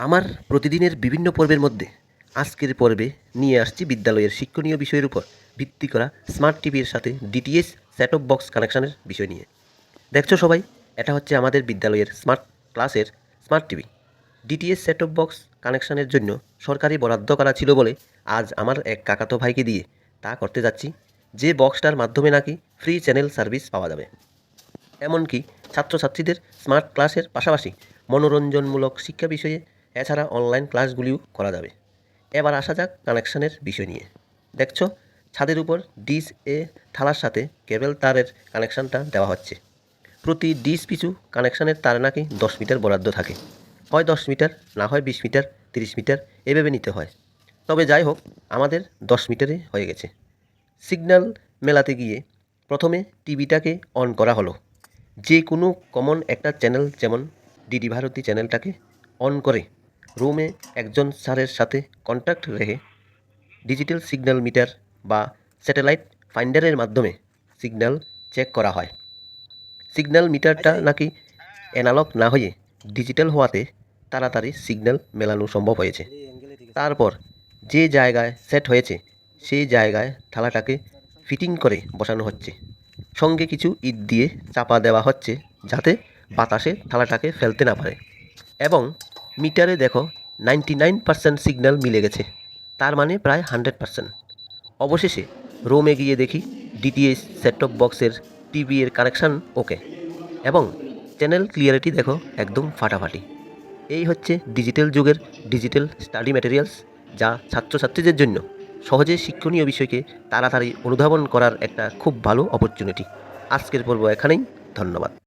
আমার প্রতিদিনের বিভিন্ন পর্বের মধ্যে আজকের পর্বে নিয়ে আসছি বিদ্যালয়ের শিক্ষণীয় বিষয়ের উপর ভিত্তি করা স্মার্ট টিভির সাথে ডিটিএস সেট অফ বক্স কানেকশানের বিষয় নিয়ে। দেখছো সবাই, এটা হচ্ছে আমাদের বিদ্যালয়ের স্মার্ট ক্লাসের smart TV. DTS set top box কানেকশানের জন্য সরকারি বরাদ্দ করা ছিল বলে আজ আমার এক কাকাতো ভাইকে দিয়ে তা করতে যাচ্ছি, যে বক্সটার মাধ্যমে নাকি ফ্রি চ্যানেল সার্ভিস পাওয়া যাবে। এমনকি ছাত্রছাত্রীদের স্মার্ট ক্লাসের পাশাপাশি মনোরঞ্জনমূলক শিক্ষা বিষয়ে এছাড়া অনলাইন ক্লাসগুলিও করা যাবে। এবার আসা যাক কানেকশানের বিষয় নিয়ে। দেখছো, ছাদের উপর ডিশ এ থালার সাথে কেবল তারের কানেকশানটা দেওয়া হচ্ছে। প্রতি ডিশ পিছু কানেকশানের তার নাকি 10 মিটার বরাদ্দ থাকে, হয় 10 মিটার, না হয় 20 মিটার, 30 মিটার এভাবে নিতে হয়। তবে যাই হোক, আমাদের 10 মিটারে হয়ে গেছে। সিগন্যাল মেলাতে গিয়ে প্রথমে টিভিটাকে অন করা হলো। যে কোনো কমন একটা চ্যানেল, যেমন ডিডি ভারতী চ্যানেলটাকে অন করে রুমে একজন স্যারের সাথে কন্ট্যাক্ট রেখে ডিজিটাল সিগন্যাল মিটার বা স্যাটেলাইট ফাইন্ডারের মাধ্যমে সিগন্যাল চেক করা হয়। সিগন্যাল মিটারটা নাকি অ্যানালগ না হয়ে ডিজিটাল হওয়াতে তাড়াতাড়ি সিগন্যাল মেলানো সম্ভব হয়েছে। তারপর যে জায়গায় সেট হয়েছে সেই জায়গায় থালাটাকে ফিটিং করে বসানো হচ্ছে। সঙ্গে কিছু ইট দিয়ে চাপা দেওয়া হচ্ছে যাতে বাতাসে থালাটাকে ফেলতে না পারে। এবং মিটারে দেখো 99% সিগন্যাল মিলে গেছে, তার মানে প্রায় 100%। অবশেষে রোমে গিয়ে দেখি ডিটিএইচ সেট টপ বক্সের টিভি এর কানেকশান ওকে, এবং চ্যানেল ক্লিয়ারিটি দেখো একদম ফাটাফাটি। এই হচ্ছে ডিজিটাল যুগের ডিজিটাল স্টাডি ম্যাটেরিয়ালস, যা ছাত্রছাত্রীদের জন্য সহজে শিক্ষণীয় বিষয়কে তাড়াতাড়ি অনুধাবন করার একটা খুব ভালো অপরচুনিটি। আজকের পর্ব এখানেই, ধন্যবাদ।